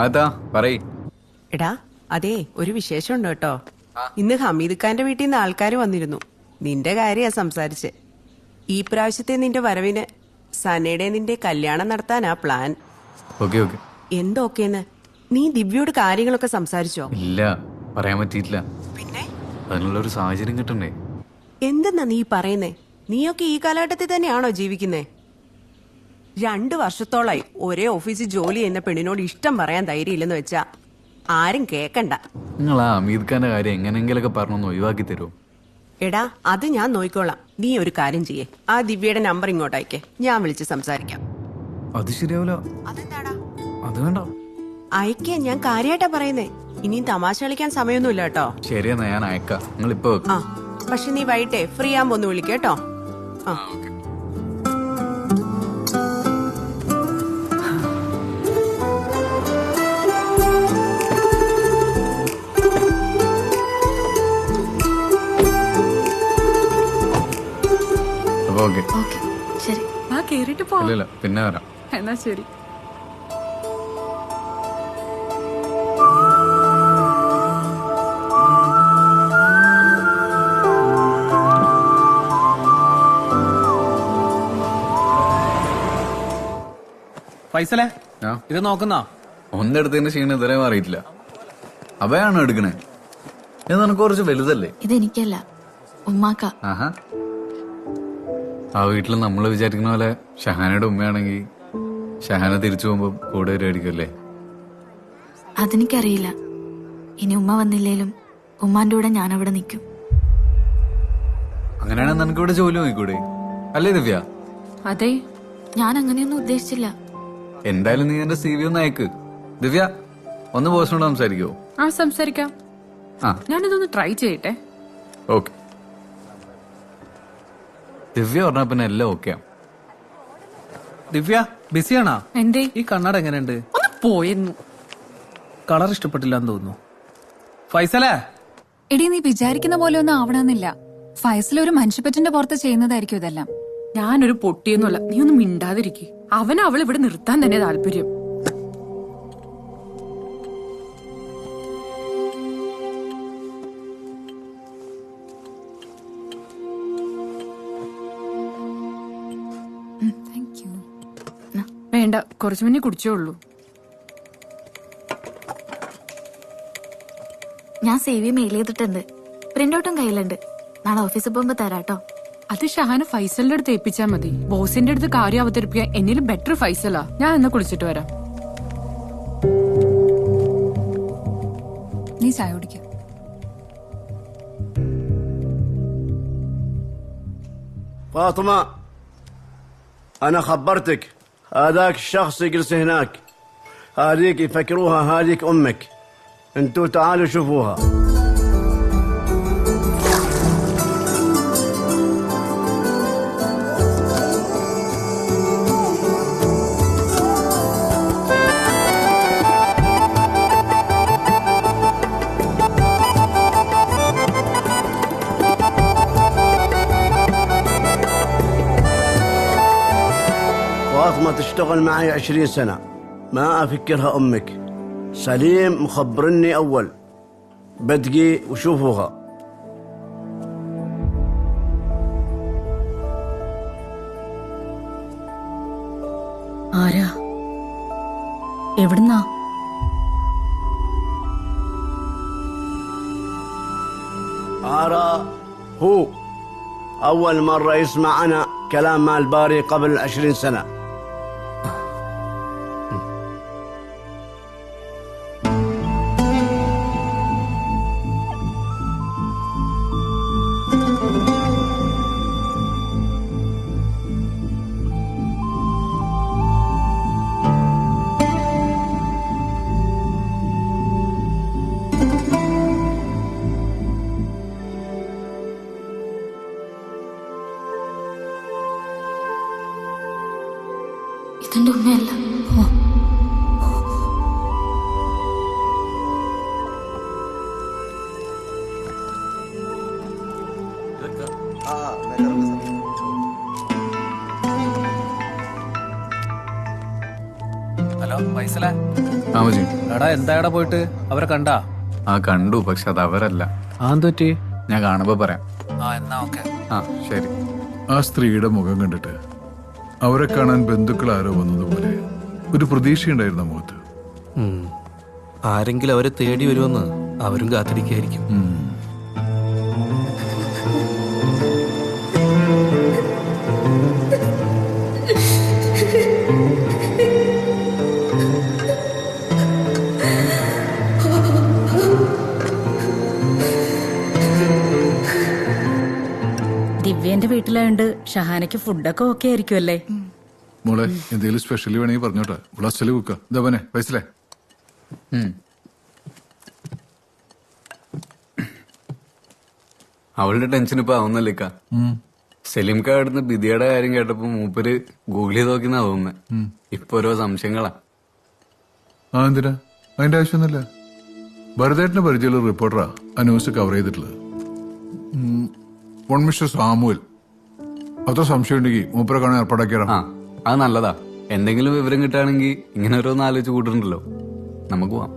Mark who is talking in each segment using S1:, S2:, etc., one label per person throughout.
S1: അതാ പറയ്.
S2: എടാ അതെ, ഒരു വിശേഷമുണ്ട് കേട്ടോ. ഇന്ന് ഹമീദ് ഖാന്റെ വീട്ടിൽ നിന്ന് ആൾക്കാർ വന്നിരുന്നു. നിന്റെ കാര്യാ സംസാരിച്ച്. ഈ പ്രാവശ്യത്തെ നിന്റെ വരവിന് സനയുടെ നിന്റെ കല്യാണം നടത്താനാ പ്ലാൻ.
S1: Okay okay.
S2: എന്തൊക്കെയെന്ന് നീ ദിവ്യയോട് കാര്യങ്ങളൊക്കെ സംസാരിച്ചോ?
S1: ഇല്ല, പറയാൻ പറ്റിയിട്ടില്ല.
S2: പിന്നെ
S1: അതിനുള്ളൊരു സാഹചര്യം കിട്ടണ്ടേ?
S2: എന്തെന്നാ നീ പറയുന്നേ? നീയൊക്കെ ഈ കാലഘട്ടത്തിൽ തന്നെയാണോ ജീവിക്കുന്നേ? 2 വർഷത്തോളായി ഒരേ ഓഫീസിൽ ജോലി ചെയ്യുന്ന പെണ്ണിനോട് ഇഷ്ടം പറയാൻ ധൈര്യമില്ലെന്ന് വെച്ചാ ആരും കേക്കണ്ട.
S1: നിങ്ങൾ ആ അമീദ് ഖാന്റെ കാര്യം എങ്ങനെങ്കിലൊക്കെ പറഞ്ഞൊന്ന് ഒഴിവാക്കി തരുമോ?
S2: എടാ അത് ഞാൻ നോക്കിക്കോളാം. നീ ഒരു കാര്യം ചെയ്യേ, ആ ദിവ്യയുടെ നമ്പർ ഇങ്ങോട്ട് അയക്കേ, ഞാൻ വിളിച്ച് സംസാരിക്കാം.
S1: അത് ശരിയാവില്ല.
S2: അതെന്താടാ?
S1: അത് വേണ്ട.
S2: അയക്കേ, ഞാൻ കാര്യമായിട്ടാ പറയുന്നേ. ഇനിയും തമാശ കളിക്കാൻ സമയമൊന്നുമില്ല കേട്ടോ.
S1: ശരിയെന്നാ, ഞാൻ അയക്കാം. നിങ്ങൾ ഇപ്പൊ
S2: ആ പക്ഷെ നീ വൈകിട്ടേ ഫ്രീ ആകുമ്പോ ഒന്ന് വിളിക്കേട്ടോ. ആ
S1: ഓക്കെ.
S3: ശരി,
S4: ആ കേറിട്ട് പോ.
S1: ഇല്ല പിന്നെ വരാം.
S4: എന്നാ ശരി.
S5: ഫൈസലേ,
S1: ആ
S5: ഇത് നോക്കുന്നോ?
S1: ഒന്നെടുത്തതിന്റെ ക്ഷീണം ഇതുവരെ മാറിയിട്ടില്ല. അഭയാണോ എടുക്കണേ? ഇത് നിനക്ക് കുറച്ച് വലുതല്ലേ?
S3: ഇതെനിക്കല്ല, ഉമ്മാക്ക.
S1: ആഹാ. ആ വീട്ടിൽ നമ്മൾ വിചാരിക്കുന്ന പോലെ ഷഹാനയുടെ ഉമ്മയാണെങ്കിൽ ഷഹാന തിരിച്ചു പോകുമ്പോ കൂടെ വരുമായിരിക്കുമല്ലേ?
S3: അതെനിക്കറിയില്ല. ഇനി ഉമ്മ വന്നില്ലേലും ഉമ്മാന്റെ കൂടെ ഞാൻ അവിടെ നിൽക്കും.
S1: അങ്ങനെയാണെങ്കിൽ നിനക്ക് ഇവിടെ ജോലി നോക്കിക്കൂടെ? അല്ലേ ദിവ്യ?
S4: അതെ,
S3: ഞാൻ അങ്ങനെയൊന്നും ഉദ്ദേശിച്ചില്ല.
S1: എന്തായാലും നീ എന്റെ CV ഒന്ന് അയക്ക്. ദിവ്യ ഒന്ന് ബോസിനോട് സംസാരിക്കുവോ?
S4: ആ സംസാരിക്കാം.
S1: ആ
S4: ഞാനിതൊന്ന് ട്രൈ ചെയ്യട്ടെ.
S1: ഓക്കെ. ദിവ്യ പറഞ്ഞാ പിന്നെ എല്ലാം ഓക്കെയാ.
S5: ദിവ്യ ബിസിയാണോ?
S4: എന്തേ?
S5: ഈ കണ്ണട എങ്ങനെയുണ്ട്?
S4: ഒന്ന് പോയെന്നു.
S5: കളർ ഇഷ്ടപ്പെട്ടില്ല എന്ന് തോന്നുന്നു. ഫൈസലേ,
S6: എടി, നീ വിചാരിക്കുന്ന പോലെ ഒന്നും ആവണമെന്നില്ല. ഫൈസൽ ഒരു മനുഷ്യപ്പറ്റിന്റെ പുറത്ത് ചെയ്യുന്നതായിരിക്കും ഇതെല്ലാം.
S4: ഞാനൊരു പൊട്ടിയൊന്നുമല്ല, നീ ഒന്നും മിണ്ടാതിരിക്കെ. അവൾ ഇവിടെ നിർത്താൻ തന്നെ താല്പര്യം.
S6: Thank you.
S4: വേണ്ട, കുറച്ചു മുന്നേ കുടിച്ചേ ഉള്ളൂ.
S3: ഞാൻ CV മെയിൽ ചെയ്തിട്ടുണ്ട്. പ്രിന്റ് ഔട്ടും കയ്യിലുണ്ട്. നാളെ ഓഫീസിൽ പോകുമ്പോ തരാട്ടോ.
S4: അത് ഷഹാന ഫൈസലിന്റെ അടുത്ത് ഏൽപ്പിച്ചാ മതി. ബോസിന്റെ അടുത്ത് കാര്യം അവതരിപ്പിക്കാൻ എന്നിലും ബെറ്റർ ഫൈസലാ. ഞാൻ എന്നാ കുളിച്ചിട്ട് വരാം.
S6: നീ ചായ കുടിക്ക.
S7: فاطمة، أنا خبرتك. هذاك الشخص يجلس هناك، هذيك يفكروها هذيك أمك. انتوا تعالوا شوفوها. فاطمة تشتغل معي 20 سنة، ما أفكرها أمك. سليم مخبرني أول. بدقي وشوفوها.
S6: ആരാ? എവിടുന്നാ?
S7: آراء هو أول مرة يسمع أنا كلام مال باري قبل 20 سنة.
S3: ഇതെന്റെ ഉമ്മയല്ല.
S1: ഹലോ
S5: ഫൈസലെ
S1: താമസി.
S5: എടാ എന്താ പോയിട്ട് അവരെ കണ്ടാ?
S1: ആ കണ്ടു, പക്ഷെ അത് അവരല്ല.
S5: പറ്റി?
S1: ഞാൻ കാണുമ്പോ പറയാം.
S5: എന്നാ ഓക്കെ.
S1: ആ ശരി.
S8: ആ സ്ത്രീയുടെ മുഖം കണ്ടിട്ട് അവരെ കാണാൻ ബന്ധുക്കൾ ആരോ വന്നതുപോലെ ഒരു പ്രതീക്ഷയുണ്ടായിരുന്നു മുഖത്ത്.
S9: ആരെങ്കിലും അവരെ തേടി വരുമെന്ന് അവരും കാത്തിരിക്കായിരിക്കും.
S10: ദിവ്യന്റെ വീട്ടിലായോണ്ട് ഷഹാനയ്ക്ക് ഫുഡൊക്കെ ഓക്കെ ആയിരിക്കും അല്ലേ?
S8: മോളെ എന്തെങ്കിലും സ്പെഷ്യലി വേണമെങ്കിൽ പറഞ്ഞോട്ടെ. പ്ലസ് കുക്ക ഇതവനെ വയസ്സിലെ.
S1: അവളുടെ ടെൻഷൻ ഇപ്പൊ ആവുന്നല്ലേക്ക. സലീംക്ക അടുത്ത് ബിദിയുടെ കാര്യം കേട്ടപ്പോ മൂപ്പര് ഗൂഗിൾ ചെയ്ത് നോക്കിന്നാ തോന്നുന്നത്. ഇപ്പൊ ഓരോ സംശയങ്ങളാ.
S8: ആ എന്തിനാ? അതിന്റെ ആവശ്യമൊന്നുമില്ല. ഭരതേട്ടന്റെ പരിചയമുള്ള റിപ്പോർട്ടറാ ആ ന്യൂസ് കവർ ചെയ്തിട്ടുള്ളത്. Mister Samuel. അത്ര സംശയം ഉണ്ടെങ്കിൽ മൂപ്പരെ കാണാൻ ഏർപ്പാടാക്കിയാ.
S1: ആ അത് നല്ലതാ. എന്തെങ്കിലും വിവരം കിട്ടുകയാണെങ്കിൽ ഇങ്ങനെ ഓരോന്ന് ആലോചിച്ച് കൂട്ടുന്നുണ്ടല്ലോ. നമുക്ക് പോവാം.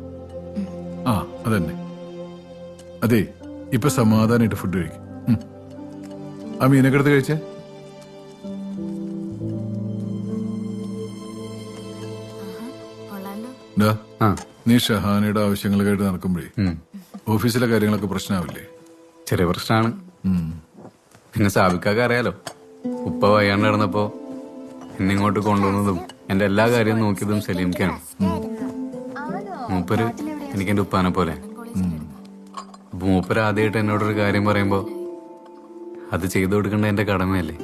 S8: ആ അതന്നെ. അതെ, ഇപ്പൊ സമാധാനായിട്ട് ഫുഡ് കഴിക്കും. ആ മീനൊക്കെ എടുത്ത് കഴിച്ചേ. ഡാ, നീ ഷഹാനയുടെ ആവശ്യങ്ങളൊക്കെ നടക്കുമ്പോഴേ ഓഫീസിലെ കാര്യങ്ങളൊക്കെ പ്രശ്നമാവില്ലേ?
S1: ചെറിയ പ്രശ്നമാണ്. പിന്നെ സാബിക്കാക്ക് അറിയാലോ, ഉപ്പ വയ്യാണ്ട് നടന്നപ്പോ എന്നിങ്ങോട്ട് കൊണ്ടുവന്നതും എന്റെ എല്ലാ കാര്യവും നോക്കിയതും സലീംക്കാണ്. മൂപ്പര് എനിക്ക് എന്റെ ഉപ്പാനെ പോലെ. അപ്പൊ മൂപ്പര് ആദ്യമായിട്ട് എന്നോടൊരു കാര്യം പറയുമ്പോ അത് ചെയ്തു കൊടുക്കേണ്ട എന്റെ കടമയല്ലേ?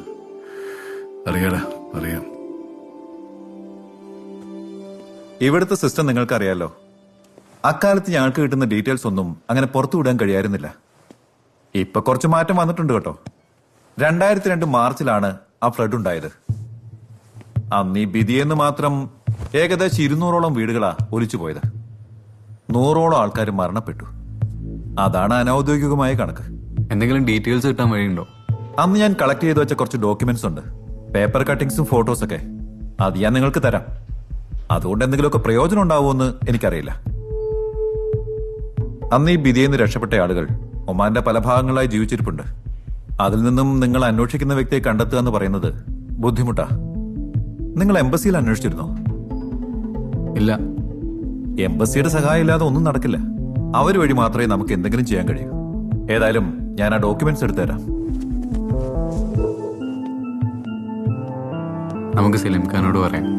S8: അറിയാടാ, അറിയാം.
S11: ഇവിടുത്തെ സിസ്റ്റം നിങ്ങൾക്കറിയാലോ. അക്കാലത്ത് ഞങ്ങൾക്ക് കിട്ടുന്ന ഡീറ്റെയിൽസ് ഒന്നും അങ്ങനെ പുറത്തുവിടാൻ കഴിയായിരുന്നില്ല. ഇപ്പൊ കുറച്ച് മാറ്റം വന്നിട്ടുണ്ട് കേട്ടോ. 2002 മാർച്ചിലാണ് ആ ഫ്ലഡ് ഉണ്ടായത്. അന്ന് ഈ ബിദിയെന്ന് മാത്രം ഏകദേശം 200ഓളം വീടുകളാ ഒലിച്ചു പോയത്. 100ഓളം ആൾക്കാർ മരണപ്പെട്ടു. അതാണ് അനൌദ്യോഗികമായ കണക്ക്.
S1: എന്തെങ്കിലും ഡീറ്റെയിൽസ് കിട്ടാൻ വഴിയുണ്ടോ?
S11: അന്ന് ഞാൻ കളക്ട് ചെയ്ത് വെച്ച കുറച്ച് ഡോക്യുമെന്റ്സ് ഉണ്ട്, പേപ്പർ കട്ടിങ്സും ഫോട്ടോസൊക്കെ. അത് ഞാൻ നിങ്ങൾക്ക് തരാം. അതുകൊണ്ട് എന്തെങ്കിലുമൊക്കെ പ്രയോജനം ഉണ്ടാവുമെന്ന് എനിക്കറിയില്ല. അന്ന് ഈ ബിദിയെന്ന് രക്ഷപ്പെട്ട ആളുകൾ ഒമാന്റെ പല ഭാഗങ്ങളായി ജീവിച്ചിരിപ്പുണ്ട്. അതിൽ നിന്നും നിങ്ങൾ അന്വേഷിക്കുന്ന വ്യക്തിയെ കണ്ടെത്തുക എന്ന് പറയുന്നത് ബുദ്ധിമുട്ടാ. നിങ്ങൾ എംബസിയിൽ അന്വേഷിച്ചിരുന്നോ?
S1: ഇല്ല.
S11: എംബസിയുടെ സഹായം ഇല്ലാതെ ഒന്നും നടക്കില്ല. അവർ വഴി മാത്രമേ നമുക്ക് എന്തെങ്കിലും ചെയ്യാൻ കഴിയൂ. ഏതായാലും ഞാൻ ആ ഡോക്യുമെന്റ്സ് എടുത്തു തരാം.
S1: നമുക്ക് സലീം ഖാനോട് പറയാം.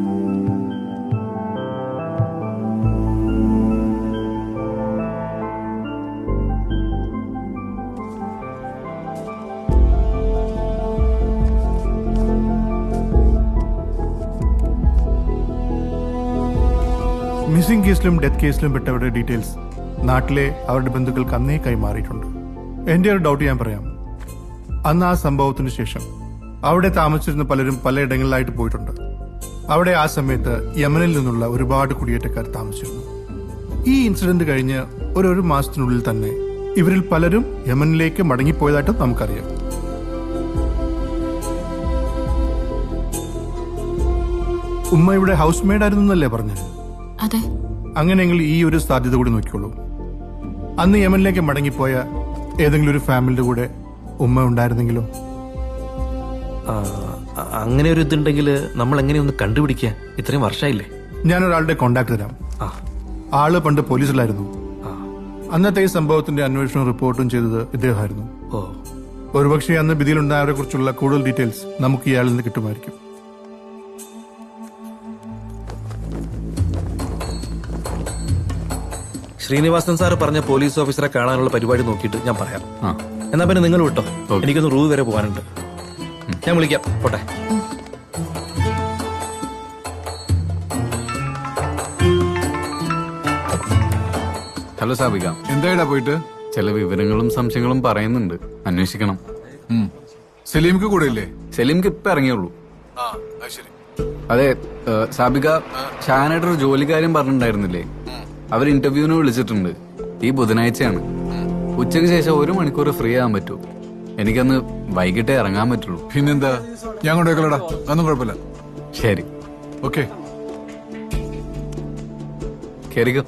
S12: മിസ്സിംഗ് കേസിലും ഡെത്ത് കേസിലും പെട്ടവരുടെ ഡീറ്റെയിൽസ് നാട്ടിലെ അവരുടെ ബന്ധുക്കൾക്ക് അന്നേ കൈമാറിയിട്ടുണ്ട്. എന്റെ ഒരു ഡൗട്ട് ഞാൻ പറയാം. അന്ന് ആ സംഭവത്തിന് ശേഷം അവിടെ താമസിച്ചിരുന്ന പലരും പലയിടങ്ങളിലായിട്ട് പോയിട്ടുണ്ട്. അവിടെ ആ സമയത്ത് യമനിൽ നിന്നുള്ള ഒരുപാട് കുടിയേറ്റക്കാർ താമസിച്ചിരുന്നു. ഈ ഇൻസിഡന്റ് കഴിഞ്ഞ് ഒരു മാസത്തിനുള്ളിൽ തന്നെ ഇവരിൽ പലരും യമനിലേക്ക് മടങ്ങിപ്പോയതായിട്ടും നമുക്കറിയാം. ഉമ്മ ഇവിടെ ഹൗസ് മെയ്ഡ് ആയിരുന്നു എന്നല്ലേ പറഞ്ഞത്?
S3: അതെ.
S12: അങ്ങനെയെങ്കിൽ ഈ ഒരു സാധ്യത കൂടി നോക്കിക്കോളൂ. അന്ന് യമനിലേക്ക് മടങ്ങിപ്പോയ ഏതെങ്കിലും ഒരു ഫാമിലിയുടെ കൂടെ ഉമ്മ ഉണ്ടായിരുന്നെങ്കിലോ?
S9: അങ്ങനെ ഒരു ഇതുണ്ടെങ്കിൽ നമ്മൾ എങ്ങനെയൊന്ന് കണ്ടുപിടിക്കുക? ഇത്രയും വർഷമായില്ലേ.
S12: ഞാനൊരാളുടെ കോണ്ടാക്ട് തരാം. ആള് പണ്ട് പോലീസിലായിരുന്നു. അന്നത്തെ ഈ സംഭവത്തിന്റെ അന്വേഷണവും റിപ്പോർട്ടും ചെയ്തത് ഇദ്ദേഹമായിരുന്നു. ഒരുപക്ഷെ അന്ന് ബിദിയിലുണ്ടായവരെ കുറിച്ചുള്ള കൂടുതൽ ഡീറ്റെയിൽസ് നമുക്ക് ഇയാളിൽ നിന്ന് കിട്ടുമായിരിക്കും.
S9: ശ്രീനിവാസൻ സാറ് പറഞ്ഞ പോലീസ് ഓഫീസറെ കാണാനുള്ള പരിപാടി നോക്കിയിട്ട് ഞാൻ പറയാം. എന്നാ പിന്നെ നിങ്ങൾ വിട്ടോ, എനിക്കൊന്ന് റൂവ് വരെ പോകാനുണ്ട്. ഞാൻ വിളിക്കാം. പോട്ടെ.
S1: ഹലോ സാബിക.
S8: എന്തായിടാ പോയിട്ട്?
S1: ചില വിവരങ്ങളും സംശയങ്ങളും പറയുന്നുണ്ട്, അന്വേഷിക്കണം.
S8: സലീംക്ക് കൂടെ ഇല്ലേ?
S1: സലീംക്ക് ഇപ്പൊ ഇറങ്ങിയുള്ളൂ. അതെ സാബിക, ഷാനായിട്ട് ഒരു ജോലിക്കാര്യം പറഞ്ഞിട്ടുണ്ടായിരുന്നില്ലേ? അവർ ഇന്റർവ്യൂവിന് വിളിച്ചിട്ടുണ്ട്. ഈ ബുധനാഴ്ചയാണ്. ഉച്ചയ്ക്ക് ശേഷം 1 മണിക്കൂർ ഫ്രീ ആകാൻ പറ്റൂ. എനിക്കന്ന് വൈകിട്ടേ ഇറങ്ങാൻ പറ്റുള്ളൂ.
S8: പിന്നെന്താ, ഞാൻ കൊണ്ടുപോയിക്കോളടാ. അതൊന്നും കുഴപ്പമില്ല.
S1: ശരി,
S8: ഓക്കെ.
S1: കേറിക്കോ